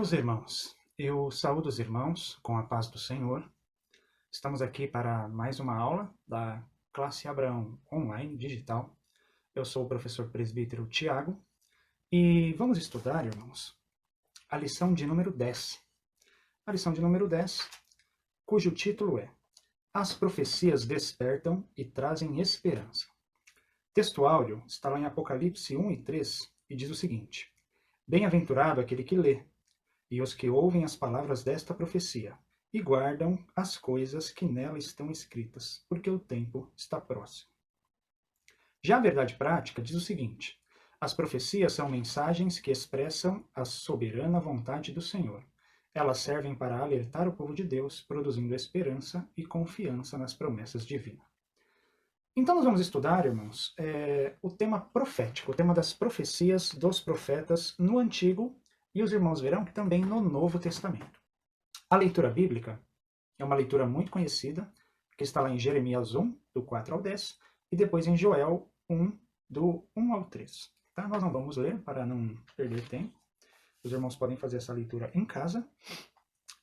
Meus irmãos, eu saúdo os irmãos com a paz do Senhor. Estamos aqui para mais uma aula da classe Abraão Online Digital. Eu sou o professor presbítero Tiago e vamos estudar, irmãos, a lição de número 10. A lição de número 10, cujo título é As profecias despertam e trazem esperança. O texto áudio está lá em Apocalipse 1 e 3 e diz o seguinte: Bem-aventurado aquele que lê, e os que ouvem as palavras desta profecia, e guardam as coisas que nela estão escritas, porque o tempo está próximo. Já a verdade prática diz o seguinte: as profecias são mensagens que expressam a soberana vontade do Senhor. Elas servem para alertar o povo de Deus, produzindo esperança e confiança nas promessas divinas. Então nós vamos estudar, irmãos, o tema profético, o tema das profecias dos profetas no Antigo, e os irmãos verão que também no Novo Testamento. A leitura bíblica é uma leitura muito conhecida, que está lá em Jeremias 1, do 4 ao 10, e depois em Joel 1, do 1 ao 3. Tá? Nós não vamos ler para não perder tempo. Os irmãos podem fazer essa leitura em casa.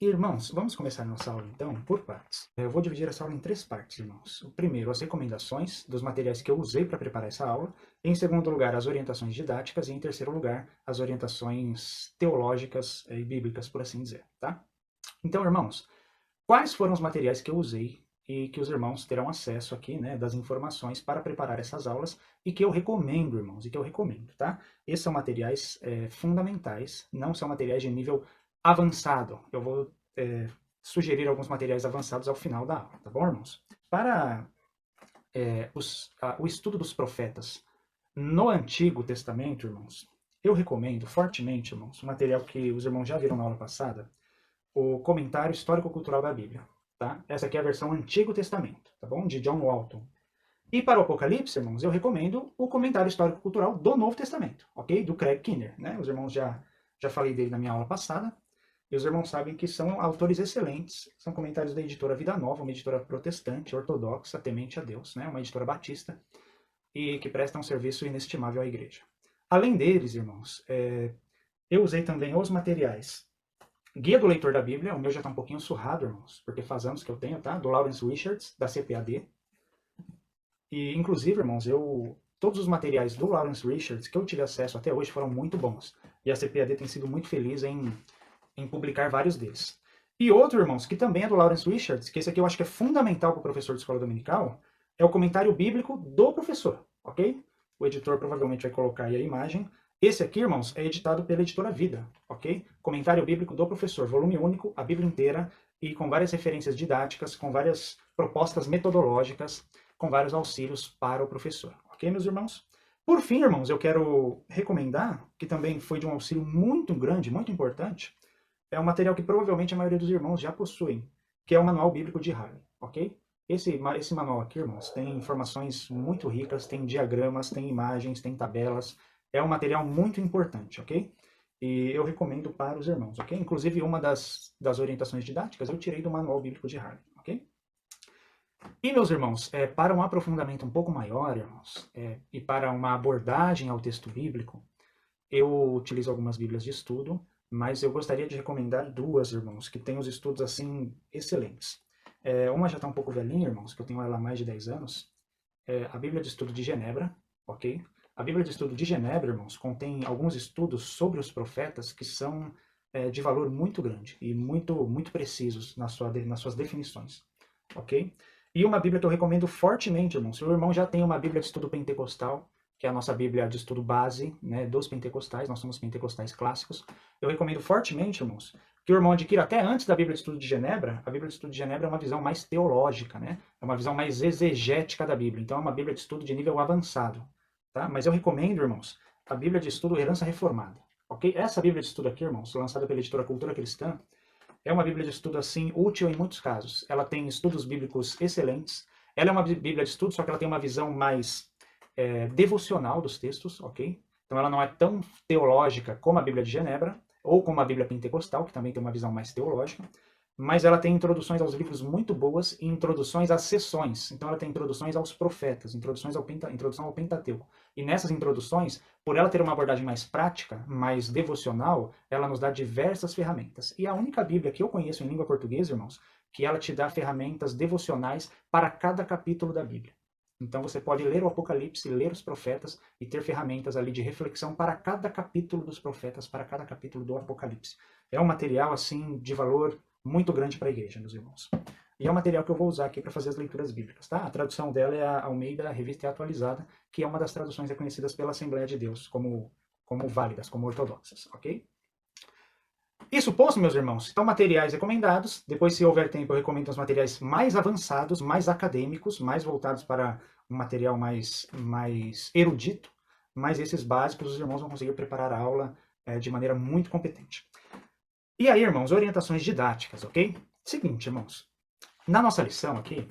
Irmãos, vamos começar nossa aula então por partes. Eu vou dividir essa aula em 3 partes, irmãos. O primeiro, as recomendações dos materiais que eu usei para preparar essa aula. Em segundo lugar, as orientações didáticas. E em terceiro lugar, as orientações teológicas e bíblicas, por assim dizer. Tá? Então, irmãos, quais foram os materiais que eu usei e que os irmãos terão acesso aqui, né, das informações para preparar essas aulas e que eu recomendo, irmãos, e que eu recomendo, tá? Esses são materiais fundamentais, não são materiais de nível avançado. Eu vou sugerir alguns materiais avançados ao final da aula, tá bom, irmãos? Para o estudo dos profetas no Antigo Testamento, irmãos, eu recomendo fortemente, irmãos, um material que os irmãos já viram na aula passada, o Comentário Histórico-Cultural da Bíblia. Tá? Essa aqui é a versão Antigo Testamento, tá bom? De John Walton. E para o Apocalipse, irmãos, eu recomendo o Comentário Histórico-Cultural do Novo Testamento, ok? Do Craig Kinner, né? Os irmãos já falei dele na minha aula passada, e os irmãos sabem que são autores excelentes, são comentários da editora Vida Nova, uma editora protestante, ortodoxa, temente a Deus, né? Uma editora batista, e que presta um serviço inestimável à igreja. Além deles, irmãos, eu usei também os materiais Guia do Leitor da Bíblia, o meu já está um pouquinho surrado, irmãos, porque faz anos que eu tenho, tá? Do Lawrence Richards, da CPAD. E, inclusive, irmãos, todos os materiais do Lawrence Richards que eu tive acesso até hoje foram muito bons. E a CPAD tem sido muito feliz em publicar vários deles. E outro, irmãos, que também é do Lawrence Richards, que esse aqui eu acho que é fundamental para o professor de escola dominical, é o comentário bíblico do professor, ok? O editor provavelmente vai colocar aí a imagem. Esse aqui, irmãos, é editado pela editora Vida, ok? Comentário Bíblico do Professor, volume único, a Bíblia inteira, e com várias referências didáticas, com várias propostas metodológicas, com vários auxílios para o professor, ok, meus irmãos? Por fim, irmãos, eu quero recomendar, que também foi de um auxílio muito grande, muito importante, é um material que provavelmente a maioria dos irmãos já possuem, que é o Manual Bíblico de Harley, ok? Esse manual aqui, irmãos, tem informações muito ricas, tem diagramas, tem imagens, tem tabelas. É um material muito importante, ok? E eu recomendo para os irmãos, ok? Inclusive, uma das orientações didáticas eu tirei do Manual Bíblico de Harley, ok? E, meus irmãos, para um aprofundamento um pouco maior, irmãos, e para uma abordagem ao texto bíblico, eu utilizo algumas bíblias de estudo, mas eu gostaria de recomendar 2, irmãos, que têm os estudos, assim, excelentes. Uma já está um pouco velhinha, irmãos, que eu tenho ela há mais de 10 anos, a Bíblia de Estudo de Genebra, ok? A Bíblia de Estudo de Genebra, irmãos, contém alguns estudos sobre os profetas que são de valor muito grande e muito precisos nas suas definições, ok? E uma Bíblia que eu recomendo fortemente, irmãos, se o irmão já tem uma Bíblia de Estudo Pentecostal, que é a nossa Bíblia de Estudo base, né, dos pentecostais, nós somos pentecostais clássicos, eu recomendo fortemente, irmãos, que o irmão adquira até antes da Bíblia de Estudo de Genebra. A Bíblia de Estudo de Genebra é uma visão mais teológica, né? É uma visão mais exegética da Bíblia, então é uma Bíblia de estudo de nível avançado. Tá? Mas eu recomendo, irmãos, a Bíblia de Estudo Herança Reformada. Ok? Essa Bíblia de Estudo aqui, irmãos, lançada pela editora Cultura Cristã, é uma Bíblia de Estudo, assim, útil em muitos casos. Ela tem estudos bíblicos excelentes. Ela é uma Bíblia de Estudo, só que ela tem uma visão mais devocional dos textos, ok? Então ela não é tão teológica como a Bíblia de Genebra, ou como a Bíblia Pentecostal, que também tem uma visão mais teológica. mas ela tem introduções aos livros muito boas e introduções às sessões. Então ela tem introduções aos profetas, introdução ao Pentateuco. E nessas introduções, por ela ter uma abordagem mais prática, mais devocional, ela nos dá diversas ferramentas. E a única Bíblia que eu conheço em língua portuguesa, irmãos, que ela te dá ferramentas devocionais para cada capítulo da Bíblia. Então você pode ler o Apocalipse, ler os profetas e ter ferramentas ali de reflexão para cada capítulo dos profetas, para cada capítulo do Apocalipse. É um material assim de valor muito grande para a igreja, meus irmãos. E é um material que eu vou usar aqui para fazer as leituras bíblicas, tá? A tradução dela é a Almeida Revista e Atualizada, que é uma das traduções reconhecidas pela Assembleia de Deus como válidas, como ortodoxas, ok? Isso posto, meus irmãos, então materiais recomendados. Depois, se houver tempo, eu recomendo os materiais mais avançados, mais acadêmicos, mais voltados para um material mais erudito. Mas esses básicos, os irmãos vão conseguir preparar a aula de maneira muito competente. E aí, irmãos, orientações didáticas, ok? Seguinte, irmãos, na nossa lição aqui,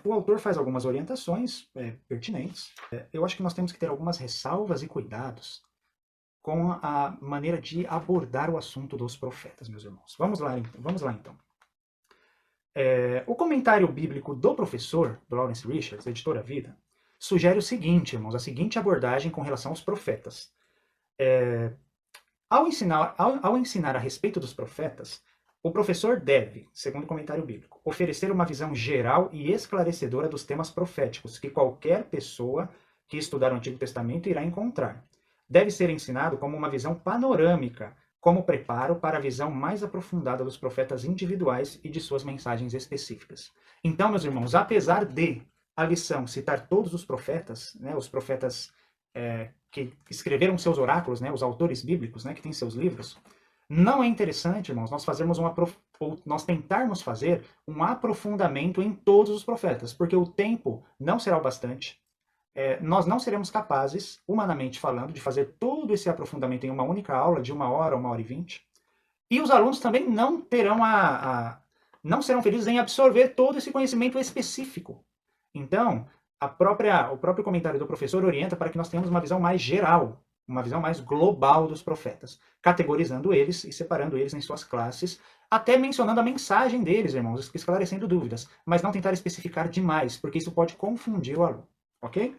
o autor faz algumas orientações pertinentes. Eu acho que nós temos que ter algumas ressalvas e cuidados com a maneira de abordar o assunto dos profetas, meus irmãos. Vamos lá, então. O comentário bíblico do professor, do Lawrence Richards, editor A Vida, sugere o seguinte, irmãos, a seguinte abordagem com relação aos profetas. Ao ensinar a respeito dos profetas, o professor deve, segundo o comentário bíblico, oferecer uma visão geral e esclarecedora dos temas proféticos que qualquer pessoa que estudar o Antigo Testamento irá encontrar. Deve ser ensinado como uma visão panorâmica, como preparo para a visão mais aprofundada dos profetas individuais e de suas mensagens específicas. Então, meus irmãos, apesar de a lição citar todos os profetas, né, os profetas que escreveram seus oráculos, né, os autores bíblicos, né, que têm seus livros, não é interessante, irmãos, nós tentarmos fazer um aprofundamento em todos os profetas, porque o tempo não será o bastante. Nós não seremos capazes, humanamente falando, de fazer todo esse aprofundamento em uma única aula de 1 hora, 1 hora e 20. E os alunos também não terão não serão felizes em absorver todo esse conhecimento específico. Então, o próprio comentário do professor orienta para que nós tenhamos uma visão mais geral, uma visão mais global dos profetas, categorizando eles e separando eles em suas classes, até mencionando a mensagem deles, irmãos, esclarecendo dúvidas, mas não tentar especificar demais, porque isso pode confundir o aluno, ok?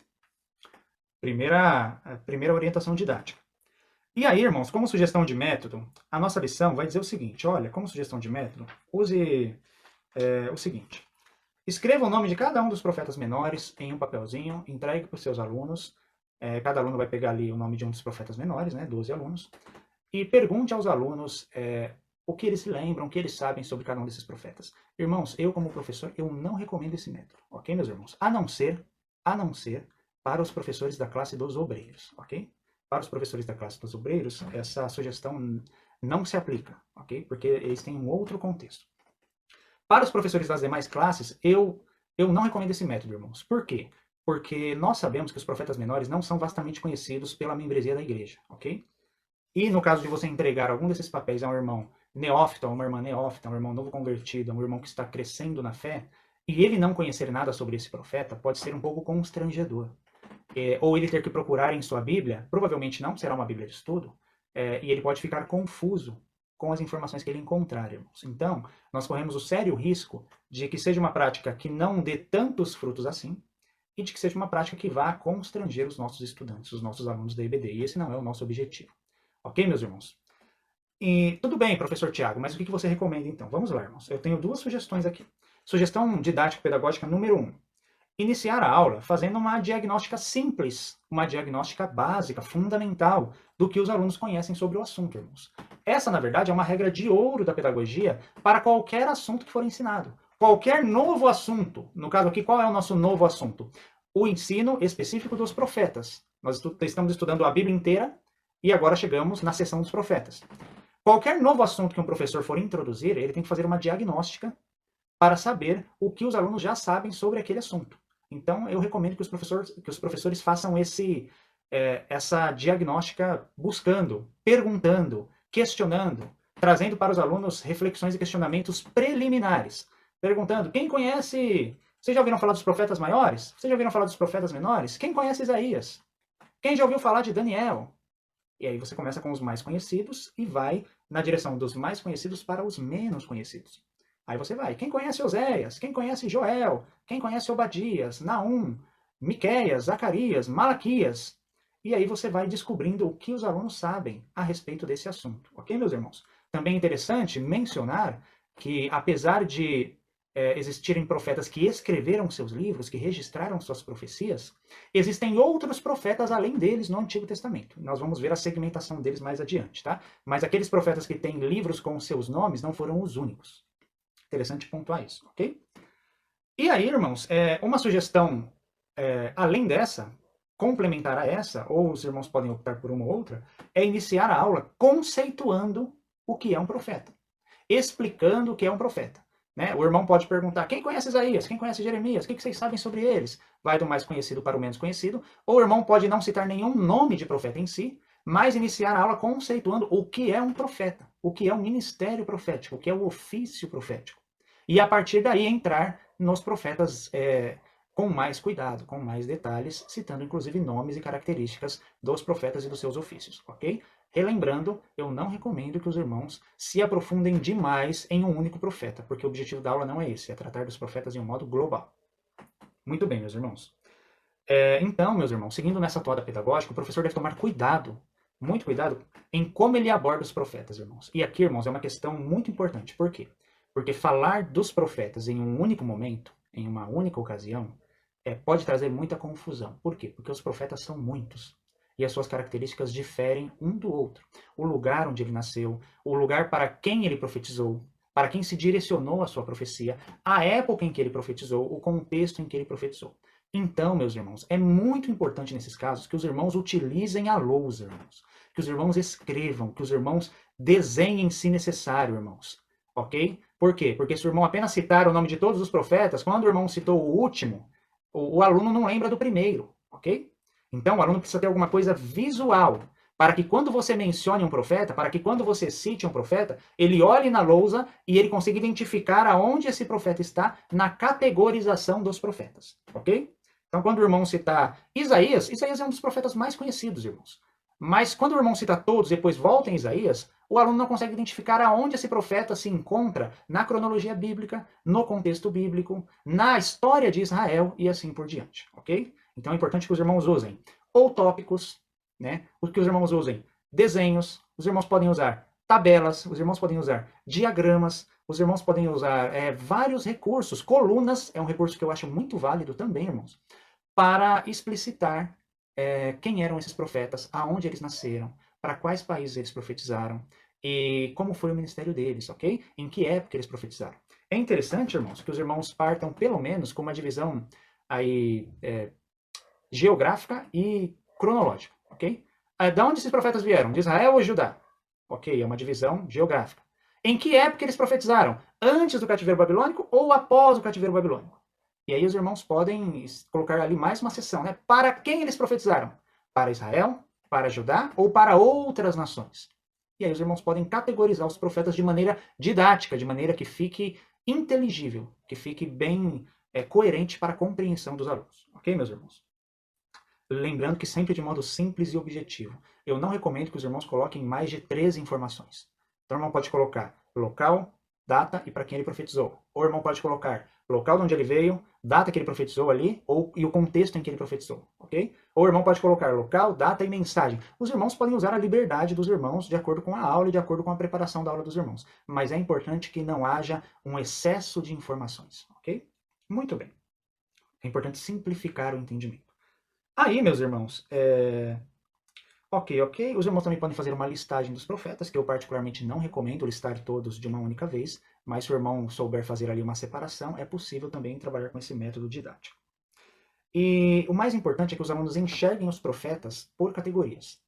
Primeira orientação didática. E aí, irmãos, como sugestão de método, a nossa lição vai dizer o seguinte, olha, como sugestão de método, use o seguinte: escreva o nome de cada um dos profetas menores em um papelzinho, entregue para os seus alunos. Cada aluno vai pegar ali o nome de um dos profetas menores, né, 12 alunos, e pergunte aos alunos o que eles se lembram, o que eles sabem sobre cada um desses profetas. Irmãos, eu como professor, eu não recomendo esse método, ok, meus irmãos? A não ser para os professores da classe dos obreiros, ok? Para os professores da classe dos obreiros, essa sugestão não se aplica, ok? Porque eles têm um outro contexto. Para os professores das demais classes, eu não recomendo esse método, irmãos. Por quê? Porque nós sabemos que os profetas menores não são vastamente conhecidos pela membresia da igreja, ok? E no caso de você entregar algum desses papéis a um irmão neófito, a uma irmã neófita, a um irmão novo convertido, a um irmão que está crescendo na fé, e ele não conhecer nada sobre esse profeta, pode ser um pouco constrangedor. Ou ele ter que procurar em sua Bíblia, provavelmente não será uma Bíblia de estudo, e ele pode ficar confuso com as informações que ele encontrar, irmãos. Então, nós corremos o sério risco de que seja uma prática que não dê tantos frutos assim, e de que seja uma prática que vá constranger os nossos estudantes, os nossos alunos da IBD. E esse não é o nosso objetivo. Ok, meus irmãos? E tudo bem, professor Tiago, mas o que você recomenda então? Vamos lá, irmãos. Eu tenho 2 sugestões aqui. Sugestão didático-pedagógica número 1. Iniciar a aula fazendo uma diagnóstica simples, uma diagnóstica básica, fundamental, do que os alunos conhecem sobre o assunto, irmãos. Essa, na verdade, é uma regra de ouro da pedagogia para qualquer assunto que for ensinado. Qualquer novo assunto, no caso aqui, qual é o nosso novo assunto? O ensino específico dos profetas. Nós estamos estudando a Bíblia inteira e agora chegamos na seção dos profetas. Qualquer novo assunto que um professor for introduzir, ele tem que fazer uma diagnóstica para saber o que os alunos já sabem sobre aquele assunto. Então, eu recomendo que os professores façam essa diagnóstica buscando, perguntando, questionando, trazendo para os alunos reflexões e questionamentos preliminares. Perguntando, quem conhece... Vocês já ouviram falar dos profetas maiores? Vocês já ouviram falar dos profetas menores? Quem conhece Isaías? Quem já ouviu falar de Daniel? E aí você começa com os mais conhecidos e vai na direção dos mais conhecidos para os menos conhecidos. Aí você vai, quem conhece Oséias? Quem conhece Joel? Quem conhece Obadias, Naum, Miqueias, Zacarias, Malaquias? E aí você vai descobrindo o que os alunos sabem a respeito desse assunto. Ok, meus irmãos? Também é interessante mencionar que, apesar de existirem profetas que escreveram seus livros, que registraram suas profecias, existem outros profetas além deles no Antigo Testamento. Nós vamos ver a segmentação deles mais adiante, tá? Mas aqueles profetas que têm livros com seus nomes não foram os únicos. Interessante pontuar isso, ok? E aí, irmãos, uma sugestão além dessa, complementar a essa, ou os irmãos podem optar por uma ou outra, é iniciar a aula conceituando o que é um profeta, explicando o que é um profeta. Né? O irmão pode perguntar, quem conhece Isaías? Quem conhece Jeremias? O que vocês sabem sobre eles? Vai do mais conhecido para o menos conhecido. Ou o irmão pode não citar nenhum nome de profeta em si, mas iniciar a aula conceituando o que é um profeta, o que é um ministério profético, o que é o ofício profético. E a partir daí entrar nos profetas com mais cuidado, com mais detalhes, citando inclusive nomes e características dos profetas e dos seus ofícios, ok? Relembrando, eu não recomendo que os irmãos se aprofundem demais em um único profeta, porque o objetivo da aula não é esse, é tratar dos profetas em um modo global. Muito bem, meus irmãos. Então, meus irmãos, seguindo nessa toada pedagógica, o professor deve tomar cuidado, muito cuidado, em como ele aborda os profetas, irmãos. E aqui, irmãos, é uma questão muito importante. Por quê? Porque falar dos profetas em um único momento, em uma única ocasião, pode trazer muita confusão. Por quê? Porque os profetas são muitos e as suas características diferem um do outro. O lugar onde ele nasceu, o lugar para quem ele profetizou, para quem se direcionou a sua profecia, a época em que ele profetizou, o contexto em que ele profetizou. Então, meus irmãos, é muito importante nesses casos que os irmãos utilizem a lousa, irmãos. Que os irmãos escrevam, que os irmãos desenhem se necessário, irmãos. Ok? Por quê? Porque se o irmão apenas citar o nome de todos os profetas, quando o irmão citou o último, o aluno não lembra do primeiro, ok? Então, o aluno precisa ter alguma coisa visual, para que quando você mencione um profeta, para que quando você cite um profeta, ele olhe na lousa e ele consiga identificar aonde esse profeta está na categorização dos profetas, ok? Então, quando o irmão citar Isaías, Isaías é um dos profetas mais conhecidos, irmãos. Mas quando o irmão cita todos e depois volta em Isaías, o aluno não consegue identificar aonde esse profeta se encontra na cronologia bíblica, no contexto bíblico, na história de Israel e assim por diante, ok? Então é importante que os irmãos usem ou tópicos, né? Que os irmãos usem desenhos, os irmãos podem usar tabelas, os irmãos podem usar diagramas, os irmãos podem usar vários recursos. Colunas é um recurso que eu acho muito válido também, irmãos, para explicitar quem eram esses profetas, aonde eles nasceram, para quais países eles profetizaram e como foi o ministério deles, ok? Em que época eles profetizaram. É interessante, irmãos, que os irmãos partam pelo menos com uma divisão aí geográfica e cronológica, ok? De onde esses profetas vieram? De Israel ou Judá? Ok, é uma divisão geográfica. Em que época eles profetizaram? Antes do cativeiro babilônico ou após o cativeiro babilônico? E aí os irmãos podem colocar ali mais uma seção, né? Para quem eles profetizaram? Para Israel, para Judá ou para outras nações? E aí os irmãos podem categorizar os profetas de maneira didática, de maneira que fique inteligível, que fique bem coerente para a compreensão dos alunos. Ok, meus irmãos? Lembrando que sempre de modo simples e objetivo. Eu não recomendo que os irmãos coloquem mais de 13 informações. Então o irmão pode colocar local, data e para quem ele profetizou. Ou o irmão pode colocar local de onde ele veio, data que ele profetizou ali, e o contexto em que ele profetizou, ok? Ou o irmão pode colocar local, data e mensagem. Os irmãos podem usar a liberdade dos irmãos de acordo com a aula e de acordo com a preparação da aula dos irmãos. Mas é importante que não haja um excesso de informações, ok? Muito bem. É importante simplificar o entendimento. Aí, meus irmãos, ok. Os irmãos também podem fazer uma listagem dos profetas, que eu particularmente não recomendo listar todos de uma única vez, mas se o irmão souber fazer ali uma separação, é possível também trabalhar com esse método didático. E o mais importante é que os alunos enxerguem os profetas por categorias.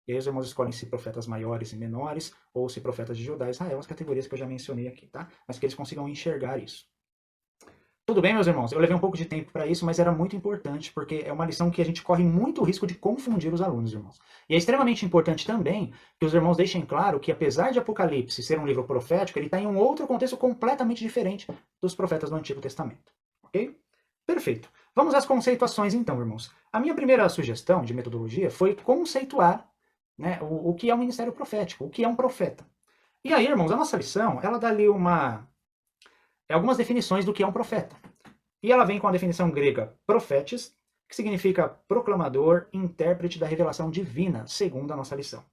E aí os irmãos escolhem se profetas maiores e menores, ou se profetas de Judá e Israel, as categorias que eu já mencionei aqui, tá? Mas que eles consigam enxergar isso. Tudo bem, meus irmãos? Eu levei um pouco de tempo para isso, mas era muito importante, porque é uma lição que a gente corre muito risco de confundir os alunos, irmãos. E é extremamente importante também que os irmãos deixem claro que, apesar de Apocalipse ser um livro profético, ele está em um outro contexto completamente diferente dos profetas do Antigo Testamento. Ok? Perfeito. Vamos às conceituações, então, irmãos. A minha primeira sugestão de metodologia foi conceituar né? O que é um ministério profético, o que é um profeta. E aí, irmãos, a nossa lição, ela dá ali algumas definições do que é um profeta. E ela vem com a definição grega profetes, que significa proclamador, intérprete da revelação divina, segundo a nossa lição.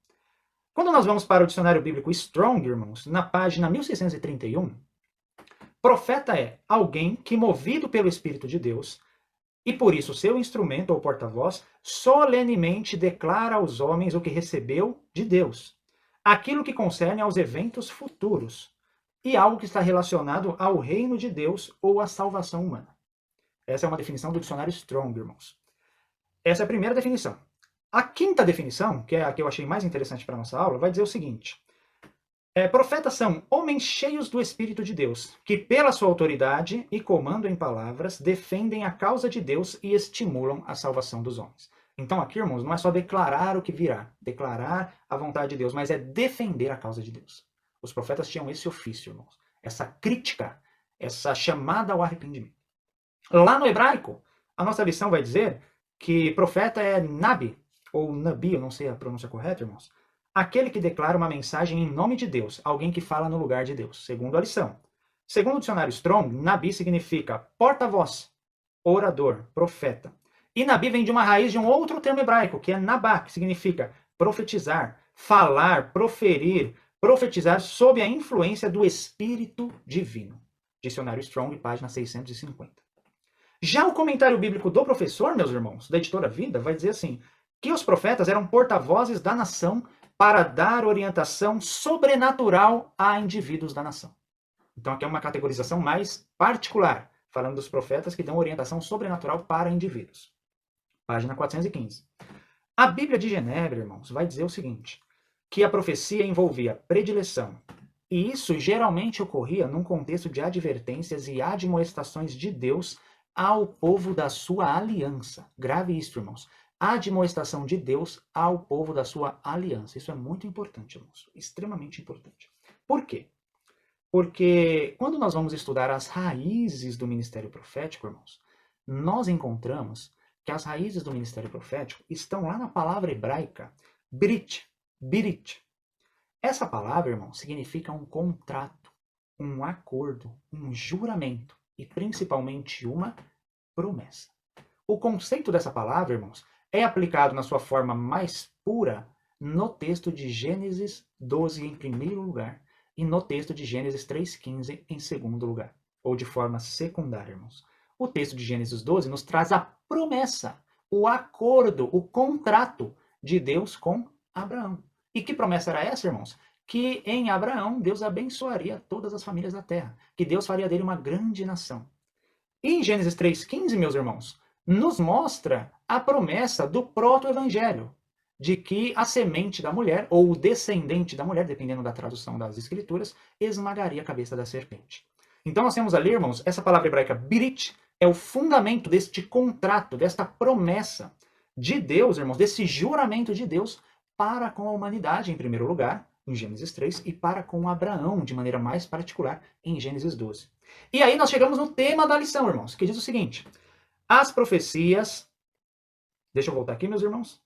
Quando nós vamos para o dicionário bíblico Strong, irmãos, na página 1631, profeta é alguém que, movido pelo Espírito de Deus, e por isso seu instrumento ou porta-voz, solenemente declara aos homens o que recebeu de Deus, aquilo que concerne aos eventos futuros, e algo que está relacionado ao reino de Deus ou à salvação humana. Essa é uma definição do dicionário Strong, irmãos. Essa é a primeira definição. A quinta definição, que é a que eu achei mais interessante para a nossa aula, vai dizer o seguinte: profetas são homens cheios do Espírito de Deus, que pela sua autoridade e comando em palavras, defendem a causa de Deus e estimulam a salvação dos homens. Então aqui, irmãos, não é só declarar o que virá, declarar a vontade de Deus, mas é defender a causa de Deus. Os profetas tinham esse ofício, irmãos, essa crítica, essa chamada ao arrependimento. Lá no hebraico, a nossa lição vai dizer que profeta é nabi, ou nabi, eu não sei a pronúncia correta, irmãos, aquele que declara uma mensagem em nome de Deus, alguém que fala no lugar de Deus, segundo a lição. Segundo o dicionário Strong, nabi significa porta-voz, orador, profeta. E nabi vem de uma raiz de um outro termo hebraico, que é nabá, que significa profetizar, falar, proferir, profetizar sob a influência do Espírito Divino. Dicionário Strong, página 650. Já o comentário bíblico do professor, meus irmãos, da editora Vida, vai dizer assim, que os profetas eram porta-vozes da nação para dar orientação sobrenatural a indivíduos da nação. Então aqui é uma categorização mais particular, falando dos profetas que dão orientação sobrenatural para indivíduos. Página 415. A Bíblia de Genebra, irmãos, vai dizer o seguinte, que a profecia envolvia predileção, e isso geralmente ocorria num contexto de advertências e admoestações de Deus ao povo da sua aliança. Grave isso, irmãos. Admoestação de Deus ao povo da sua aliança. Isso é muito importante, irmãos. Extremamente importante. Por quê? Porque quando nós vamos estudar as raízes do ministério profético, irmãos, nós encontramos que as raízes do ministério profético estão lá na palavra hebraica brit, birit. Essa palavra, irmão, significa um contrato, um acordo, um juramento e principalmente uma promessa. O conceito dessa palavra, irmãos, é aplicado na sua forma mais pura no texto de Gênesis 12 em primeiro lugar e no texto de Gênesis 3,15 em segundo lugar, ou de forma secundária, irmãos. O texto de Gênesis 12 nos traz a promessa, o acordo, o contrato de Deus com Abraão. E que promessa era essa, irmãos? Que em Abraão Deus abençoaria todas as famílias da terra, que Deus faria dele uma grande nação. E em Gênesis 3,15, meus irmãos, nos mostra a promessa do proto-evangelho, de que a semente da mulher, ou o descendente da mulher, dependendo da tradução das escrituras, esmagaria a cabeça da serpente. Então nós temos ali, irmãos, essa palavra hebraica birit é o fundamento deste contrato, desta promessa de Deus, irmãos, desse juramento de Deus para com a humanidade, em primeiro lugar, em Gênesis 3, e para com Abraão, de maneira mais particular, em Gênesis 12. E aí nós chegamos no tema da lição, irmãos, que diz o seguinte: as profecias... Deixa eu voltar aqui, meus irmãos.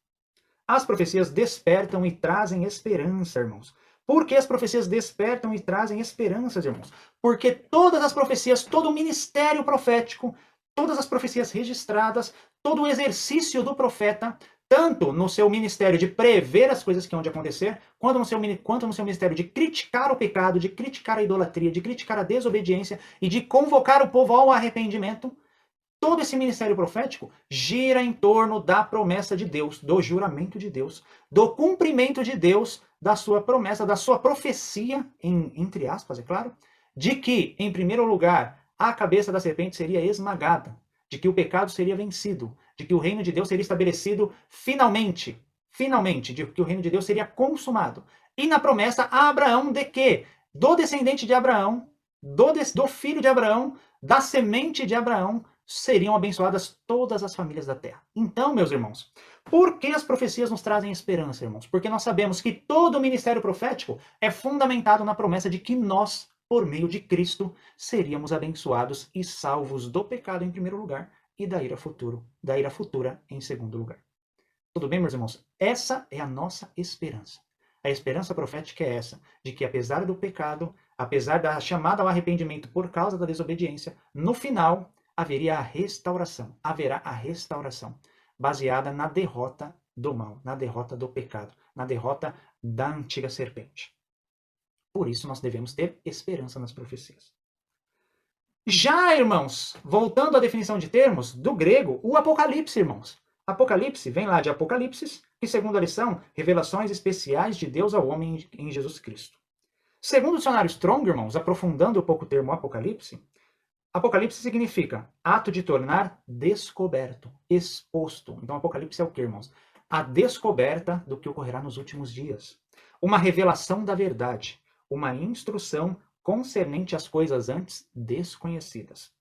As profecias despertam e trazem esperança, irmãos. Por que as profecias despertam e trazem esperanças, irmãos? Porque todas as profecias, todo o ministério profético, todas as profecias registradas, todo o exercício do profeta, tanto no seu ministério de prever as coisas que hão de acontecer, quanto no seu ministério de criticar o pecado, de criticar a idolatria, de criticar a desobediência e de convocar o povo ao arrependimento, todo esse ministério profético gira em torno da promessa de Deus, do juramento de Deus, do cumprimento de Deus, da sua promessa, da sua profecia, entre aspas, é claro, de que, em primeiro lugar, a cabeça da serpente seria esmagada, de que o pecado seria vencido, de que o reino de Deus seria estabelecido finalmente, de que o reino de Deus seria consumado. E na promessa a Abraão de que, do descendente de Abraão, do filho de Abraão, da semente de Abraão, seriam abençoadas todas as famílias da terra. Então, meus irmãos, por que as profecias nos trazem esperança, irmãos? Porque nós sabemos que todo o ministério profético é fundamentado na promessa de que nós, por meio de Cristo, seríamos abençoados e salvos do pecado em primeiro lugar e da ira futura em segundo lugar. Tudo bem, meus irmãos? Essa é a nossa esperança. A esperança profética é essa, de que apesar do pecado, apesar da chamada ao arrependimento por causa da desobediência, no final haveria a restauração, haverá a restauração, baseada na derrota do mal, na derrota do pecado, na derrota da antiga serpente. Por isso nós devemos ter esperança nas profecias. Já, irmãos, voltando à definição de termos, do grego, o Apocalipse, irmãos. Apocalipse vem lá de Apocalipse, que segundo a lição, revelações especiais de Deus ao homem em Jesus Cristo. Segundo o dicionário Strong, irmãos, aprofundando um pouco o termo Apocalipse, Apocalipse significa ato de tornar descoberto, exposto. Então, Apocalipse é o que, irmãos? A descoberta do que ocorrerá nos últimos dias. Uma revelação da verdade, uma instrução concernente às coisas antes desconhecidas.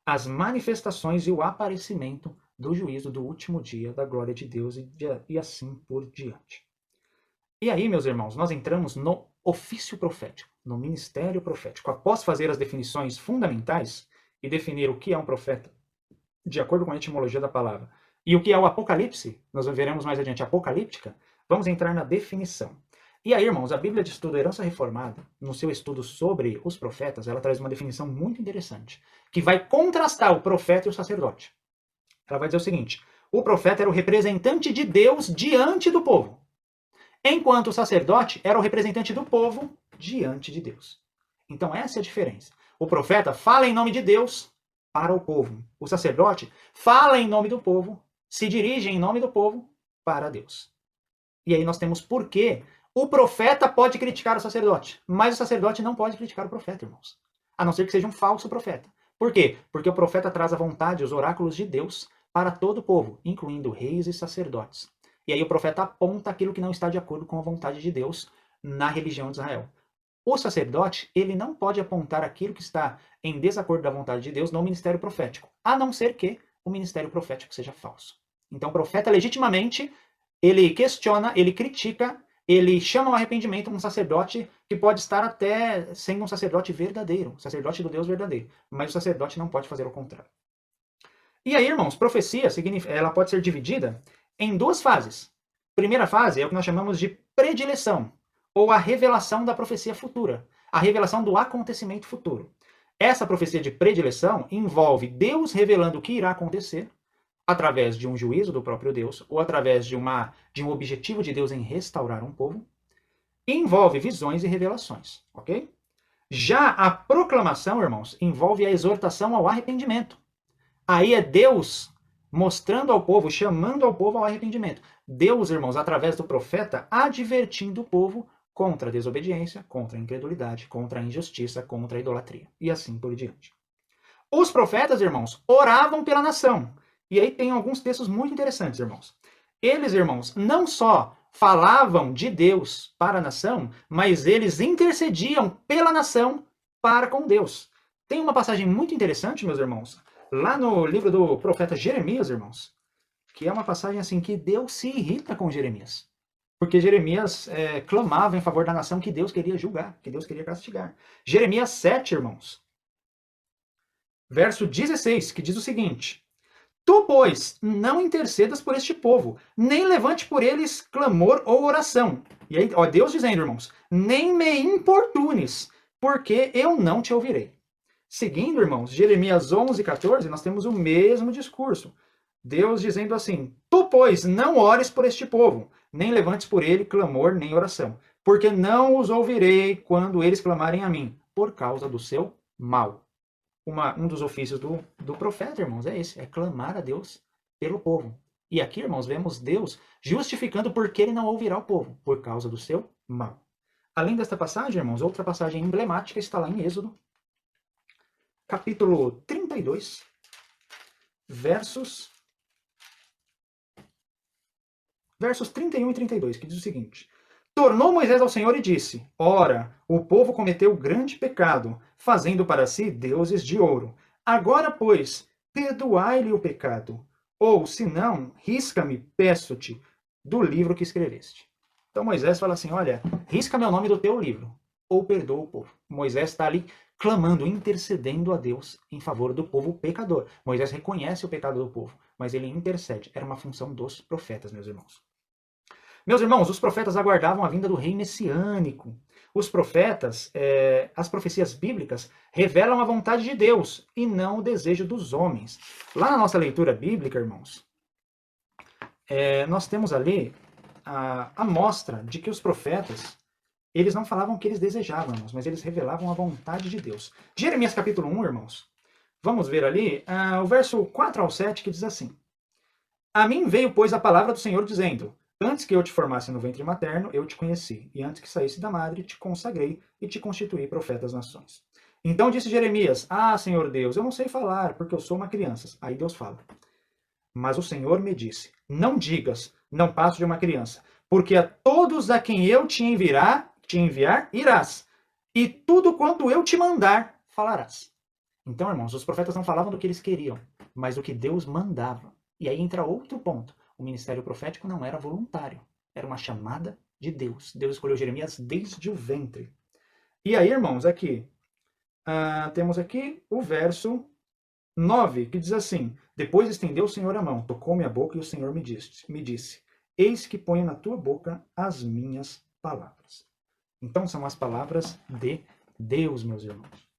As manifestações e o aparecimento do juízo do último dia, da glória de Deus e assim por diante. E aí, meus irmãos, nós entramos no ofício profético, no ministério profético. Após fazer as definições fundamentais e definir o que é um profeta, de acordo com a etimologia da palavra, e o que é o Apocalipse, nós veremos mais adiante, apocalíptica, vamos entrar na definição. E aí, irmãos, a Bíblia de Estudo Herança Reformada, no seu estudo sobre os profetas, ela traz uma definição muito interessante, que vai contrastar o profeta e o sacerdote. Ela vai dizer o seguinte: o profeta era o representante de Deus diante do povo, enquanto o sacerdote era o representante do povo diante de Deus. Então essa é a diferença. O profeta fala em nome de Deus para o povo. O sacerdote fala em nome do povo, se dirige em nome do povo para Deus. E aí nós temos por que o profeta pode criticar o sacerdote, mas o sacerdote não pode criticar o profeta, irmãos. A não ser que seja um falso profeta. Por quê? Porque o profeta traz a vontade, os oráculos de Deus para todo o povo, incluindo reis e sacerdotes. E aí o profeta aponta aquilo que não está de acordo com a vontade de Deus na religião de Israel. O sacerdote, ele não pode apontar aquilo que está em desacordo da vontade de Deus no ministério profético, a não ser que o ministério profético seja falso. Então o profeta legitimamente, ele questiona, ele critica, ele chama ao arrependimento um sacerdote que pode estar até sendo um sacerdote verdadeiro, sacerdote do Deus verdadeiro, mas o sacerdote não pode fazer o contrário. E aí, irmãos, profecia, ela pode ser dividida em duas fases. Primeira fase é o que nós chamamos de predileção, ou a revelação da profecia futura, a revelação do acontecimento futuro. Essa profecia de predileção envolve Deus revelando o que irá acontecer através de um juízo do próprio Deus, ou através de um objetivo de Deus em restaurar um povo, e envolve visões e revelações, ok? Já a proclamação, irmãos, envolve a exortação ao arrependimento. Aí é Deus mostrando ao povo, chamando ao povo ao arrependimento. Deus, irmãos, através do profeta, advertindo o povo contra a desobediência, contra a incredulidade, contra a injustiça, contra a idolatria, e assim por diante. Os profetas, irmãos, oravam pela nação. E aí tem alguns textos muito interessantes, irmãos. Eles, irmãos, não só falavam de Deus para a nação, mas eles intercediam pela nação para com Deus. Tem uma passagem muito interessante, meus irmãos, lá no livro do profeta Jeremias, irmãos, que é uma passagem assim que Deus se irrita com Jeremias. Porque Jeremias clamava em favor da nação que Deus queria julgar, que Deus queria castigar. Jeremias 7, irmãos, verso 16, que diz o seguinte: Tu, pois, não intercedas por este povo, nem levante por eles clamor ou oração. E aí, ó, Deus dizendo, irmãos, nem me importunes, porque eu não te ouvirei. Seguindo, irmãos, Jeremias 11, 14, nós temos o mesmo discurso. Deus dizendo assim: Tu, pois, não ores por este povo, nem levantes por ele clamor nem oração, porque não os ouvirei quando eles clamarem a mim, por causa do seu mal. Um dos ofícios do profeta, irmãos, é esse, é clamar a Deus pelo povo. E aqui, irmãos, vemos Deus justificando por que ele não ouvirá o povo, por causa do seu mal. Além desta passagem, irmãos, outra passagem emblemática está lá em Êxodo, capítulo 32, versos 31 e 32, que diz o seguinte: Tornou Moisés ao Senhor e disse: Ora, o povo cometeu grande pecado, fazendo para si deuses de ouro. Agora, pois, perdoai-lhe o pecado, ou, se não, risca-me, peço-te, do livro que escreveste. Então Moisés fala assim: olha, risca-me o nome do teu livro, ou perdoa o povo. Moisés está ali clamando, intercedendo a Deus em favor do povo pecador. Moisés reconhece o pecado do povo, mas ele intercede. Era uma função dos profetas, meus irmãos. Meus irmãos, os profetas aguardavam a vinda do rei messiânico. Os profetas, as profecias bíblicas, revelam a vontade de Deus e não o desejo dos homens. Lá na nossa leitura bíblica, irmãos, nós temos ali a mostra de que os profetas, eles não falavam o que eles desejavam, irmãos, mas eles revelavam a vontade de Deus. Jeremias capítulo 1, irmãos, vamos ver ali o verso 4 ao 7, que diz assim: A mim veio, pois, a palavra do Senhor dizendo: Antes que eu te formasse no ventre materno, eu te conheci, e antes que saísse da madre, te consagrei e te constituí profeta das nações. Então disse Jeremias: Ah, Senhor Deus, eu não sei falar, porque eu sou uma criança. Aí Deus fala: Mas o Senhor me disse: Não digas, não passo de uma criança, porque a todos a quem eu te enviar, irás, e tudo quanto eu te mandar, falarás. Então, irmãos, os profetas não falavam do que eles queriam, mas do que Deus mandava. E aí entra outro ponto. O ministério profético não era voluntário, era uma chamada de Deus. Deus escolheu Jeremias desde o ventre. E aí, irmãos, aqui, temos aqui o verso 9, que diz assim: Depois estendeu o Senhor a mão, tocou minha boca, e o Senhor me disse: Eis que ponho na tua boca as minhas palavras. Então são as palavras de Deus, meus irmãos.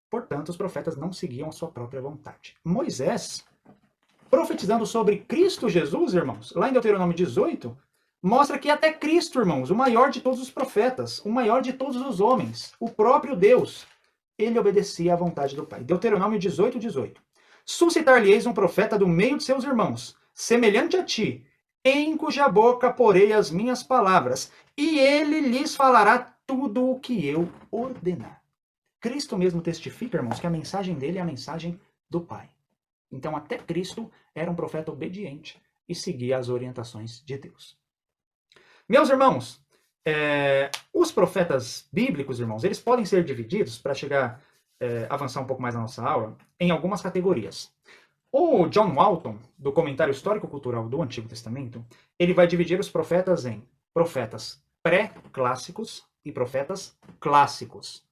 Portanto, os profetas não seguiam a sua própria vontade. Moisés, profetizando sobre Cristo Jesus, irmãos, lá em Deuteronômio 18, mostra que até Cristo, irmãos, o maior de todos os profetas, o maior de todos os homens, o próprio Deus, ele obedecia à vontade do Pai. Deuteronômio 18, 18. Suscitar-lhe-eis um profeta do meio de seus irmãos, semelhante a ti, em cuja boca porei as minhas palavras, e ele lhes falará tudo o que eu ordenar. Cristo mesmo testifica, irmãos, que a mensagem dele é a mensagem do Pai. Então, até Cristo era um profeta obediente e seguia as orientações de Deus. Meus irmãos, os profetas bíblicos, irmãos, eles podem ser divididos, para avançar um pouco mais na nossa aula, em algumas categorias. O John Walton, do Comentário Histórico-Cultural do Antigo Testamento, ele vai dividir os profetas em profetas pré-clássicos e profetas clássicos.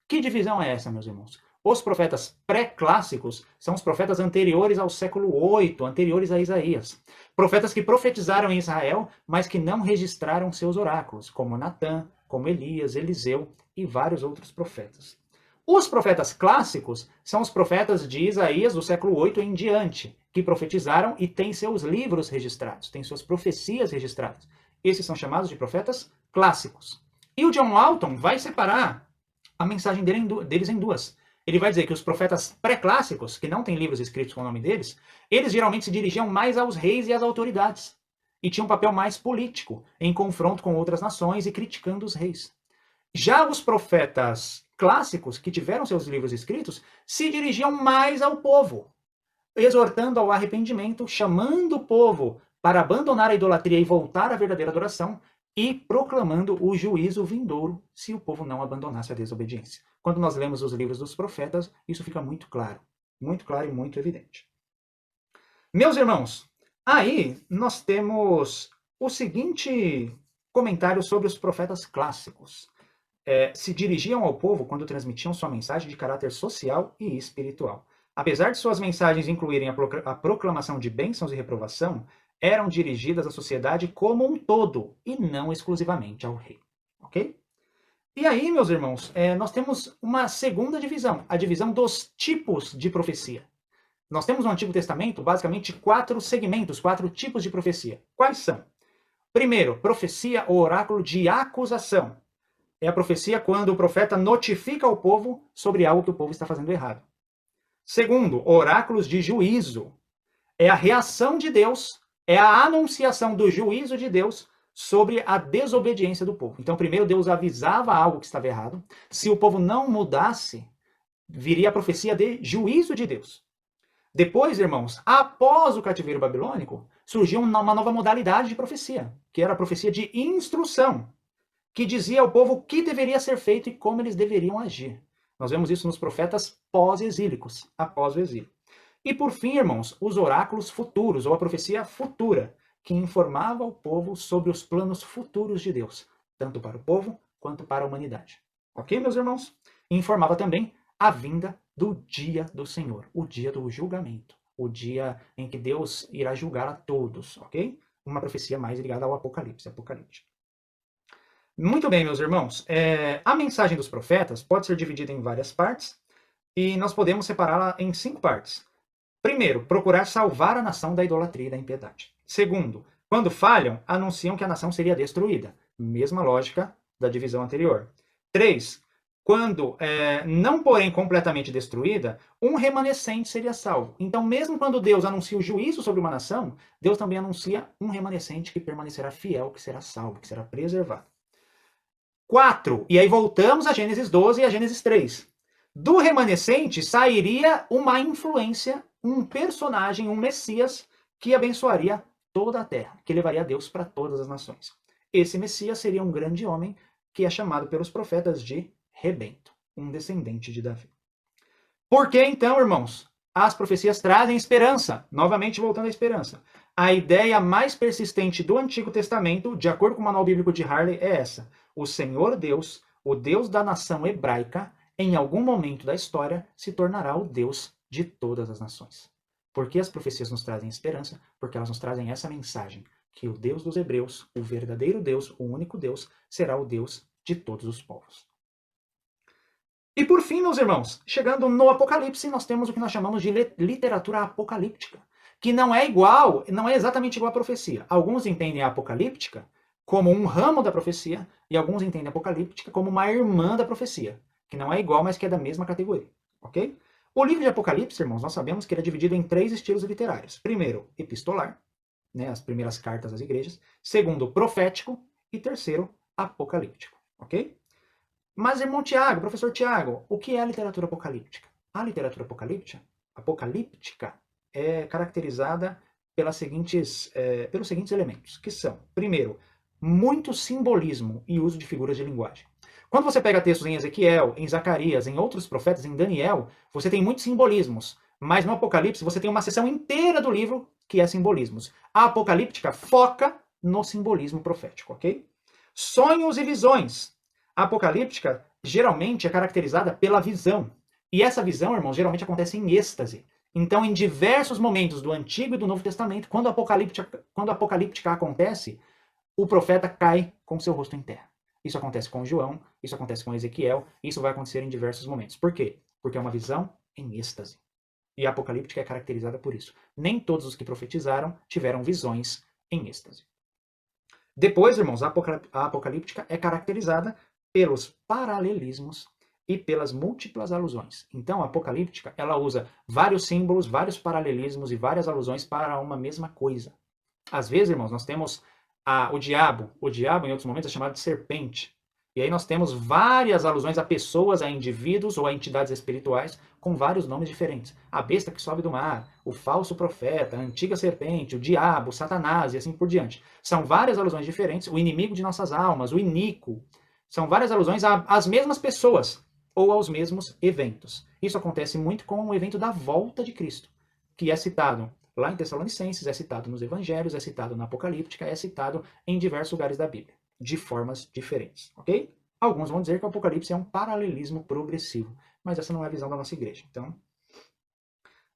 Que divisão é essa, meus irmãos? Os profetas pré-clássicos são os profetas anteriores ao século 8, anteriores a Isaías. Profetas que profetizaram em Israel, mas que não registraram seus oráculos, como Natã, como Elias, Eliseu e vários outros profetas. Os profetas clássicos são os profetas de Isaías do século 8 em diante, que profetizaram e têm seus livros registrados, têm suas profecias registradas. Esses são chamados de profetas clássicos. E o John Walton vai separar a mensagem deles em duas. Ele vai dizer que os profetas pré-clássicos, que não têm livros escritos com o nome deles, eles geralmente se dirigiam mais aos reis e às autoridades. E tinham um papel mais político, em confronto com outras nações e criticando os reis. Já os profetas clássicos, que tiveram seus livros escritos, se dirigiam mais ao povo, exortando ao arrependimento, chamando o povo para abandonar a idolatria e voltar à verdadeira adoração, e proclamando o juízo vindouro se o povo não abandonasse a desobediência. Quando nós lemos os livros dos profetas, isso fica muito claro e muito evidente. Meus irmãos, aí nós temos o seguinte comentário sobre os profetas clássicos. Se dirigiam ao povo quando transmitiam sua mensagem de caráter social e espiritual. Apesar de suas mensagens incluírem a proclamação de bênçãos e reprovação, eram dirigidas à sociedade como um todo e não exclusivamente ao rei. Ok? E aí, meus irmãos, nós temos uma segunda divisão, a divisão dos tipos de profecia. Nós temos no Antigo Testamento, basicamente, 4 segmentos, 4 tipos de profecia. Quais são? Primeiro, profecia ou oráculo de acusação. É a profecia quando o profeta notifica ao povo sobre algo que o povo está fazendo errado. Segundo, oráculos de juízo. É a reação de Deus, é a anunciação do juízo de Deus sobre a desobediência do povo. Então, primeiro Deus avisava algo que estava errado. Se o povo não mudasse, viria a profecia de juízo de Deus. Depois, irmãos, após o cativeiro babilônico, surgiu uma nova modalidade de profecia, que era a profecia de instrução, que dizia ao povo o que deveria ser feito e como eles deveriam agir. Nós vemos isso nos profetas pós-exílicos, após o exílio. E por fim, irmãos, os oráculos futuros, ou a profecia futura, que informava o povo sobre os planos futuros de Deus, tanto para o povo quanto para a humanidade. Ok, meus irmãos? E informava também a vinda do dia do Senhor, o dia do julgamento, o dia em que Deus irá julgar a todos, ok? Uma profecia mais ligada ao Apocalipse, apocalíptica. Muito bem, meus irmãos. A mensagem dos profetas pode ser dividida em várias partes e nós podemos separá-la em 5 partes. Primeiro, procurar salvar a nação da idolatria e da impiedade. Segundo, quando falham, anunciam que a nação seria destruída. Mesma lógica da divisão anterior. 3, quando não, porém, completamente destruída, um remanescente seria salvo. Então, mesmo quando Deus anuncia o juízo sobre uma nação, Deus também anuncia um remanescente que permanecerá fiel, que será salvo, que será preservado. 4, e aí voltamos a Gênesis 12 e a Gênesis 3. Do remanescente sairia uma influência, um personagem, um Messias, que abençoaria toda a terra, que levaria Deus para todas as nações. Esse Messias seria um grande homem que é chamado pelos profetas de Rebento, um descendente de Davi. Por que então, irmãos? As profecias trazem esperança. Novamente voltando à esperança. A ideia mais persistente do Antigo Testamento, de acordo com o Manual Bíblico de Harley, é essa. O Senhor Deus, o Deus da nação hebraica, em algum momento da história, se tornará o Deus de todas as nações. Por que as profecias nos trazem esperança? Porque elas nos trazem essa mensagem, que o Deus dos hebreus, o verdadeiro Deus, o único Deus, será o Deus de todos os povos. E por fim, meus irmãos, chegando no Apocalipse, nós temos o que nós chamamos de literatura apocalíptica, que não é exatamente igual à profecia. Alguns entendem a apocalíptica como um ramo da profecia, e alguns entendem a apocalíptica como uma irmã da profecia, que não é igual, mas que é da mesma categoria, ok? O livro de Apocalipse, irmãos, nós sabemos que ele é dividido em 3 estilos literários. Primeiro, epistolar, né, as primeiras cartas às igrejas. Segundo, profético. E terceiro, apocalíptico, ok? Mas, irmão Tiago, professor Tiago, o que é a literatura apocalíptica? A literatura apocalíptica é caracterizada pelos seguintes elementos, que são, primeiro, muito simbolismo e uso de figuras de linguagem. Quando você pega textos em Ezequiel, em Zacarias, em outros profetas, em Daniel, você tem muitos simbolismos, mas no Apocalipse você tem uma seção inteira do livro que é simbolismos. A apocalíptica foca no simbolismo profético, ok? Sonhos e visões. A apocalíptica geralmente é caracterizada pela visão. E essa visão, irmãos, geralmente acontece em êxtase. Então, em diversos momentos do Antigo e do Novo Testamento, quando a apocalíptica acontece, o profeta cai com seu rosto em terra. Isso acontece com João, isso acontece com Ezequiel, isso vai acontecer em diversos momentos. Por quê? Porque é uma visão em êxtase. E a apocalíptica é caracterizada por isso. Nem todos os que profetizaram tiveram visões em êxtase. Depois, irmãos, a apocalíptica é caracterizada pelos paralelismos e pelas múltiplas alusões. Então, a apocalíptica, ela usa vários símbolos, vários paralelismos e várias alusões para uma mesma coisa. Às vezes, irmãos, nós temos o diabo. O diabo, em outros momentos, é chamado de serpente. E aí nós temos várias alusões a pessoas, a indivíduos ou a entidades espirituais com vários nomes diferentes. A besta que sobe do mar, o falso profeta, a antiga serpente, o diabo, Satanás e assim por diante. São várias alusões diferentes. O inimigo de nossas almas, o iníquo. São várias alusões às mesmas pessoas ou aos mesmos eventos. Isso acontece muito com o evento da volta de Cristo, que é citado lá em Tessalonicenses, é citado nos Evangelhos, é citado na Apocalíptica, é citado em diversos lugares da Bíblia, de formas diferentes, ok? Alguns vão dizer que o Apocalipse é um paralelismo progressivo, mas essa não é a visão da nossa igreja. Então,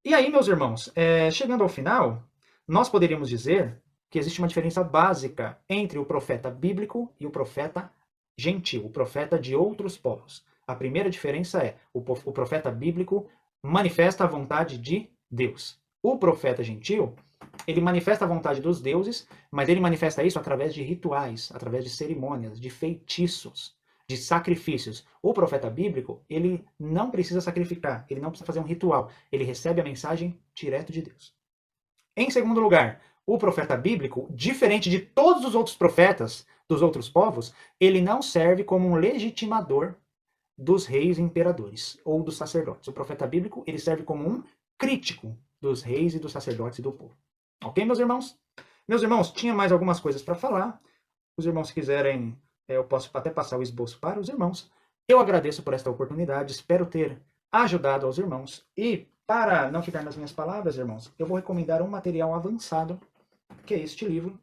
e aí, meus irmãos, chegando ao final, nós poderíamos dizer que existe uma diferença básica entre o profeta bíblico e o profeta gentil, o profeta de outros povos. A primeira diferença é o profeta bíblico manifesta a vontade de Deus. O profeta gentil, ele manifesta a vontade dos deuses, mas ele manifesta isso através de rituais, através de cerimônias, de feitiços, de sacrifícios. O profeta bíblico, ele não precisa sacrificar, ele não precisa fazer um ritual, ele recebe a mensagem direto de Deus. Em segundo lugar, o profeta bíblico, diferente de todos os outros profetas dos outros povos, ele não serve como um legitimador dos reis e imperadores ou dos sacerdotes. O profeta bíblico, ele serve como um crítico dos reis e dos sacerdotes e do povo. Ok, meus irmãos? Meus irmãos, tinha mais algumas coisas para falar. Os irmãos, se quiserem, eu posso até passar o esboço para os irmãos. Eu agradeço por esta oportunidade, espero ter ajudado aos irmãos. E, para não ficar nas minhas palavras, irmãos, eu vou recomendar um material avançado, que é este livro,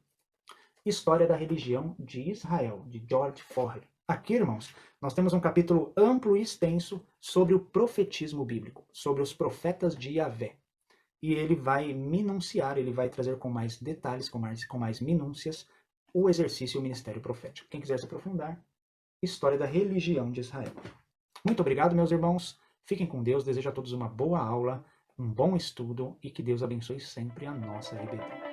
História da Religião de Israel, de George Forrest. Aqui, irmãos, nós temos um capítulo amplo e extenso sobre o profetismo bíblico, sobre os profetas de Yahvé. e ele vai minunciar, ele vai trazer com mais detalhes, com mais minúcias, o exercício e o ministério profético. Quem quiser se aprofundar, História da Religião de Israel. Muito obrigado, meus irmãos. Fiquem com Deus. Desejo a todos uma boa aula, um bom estudo e que Deus abençoe sempre a nossa liberdade.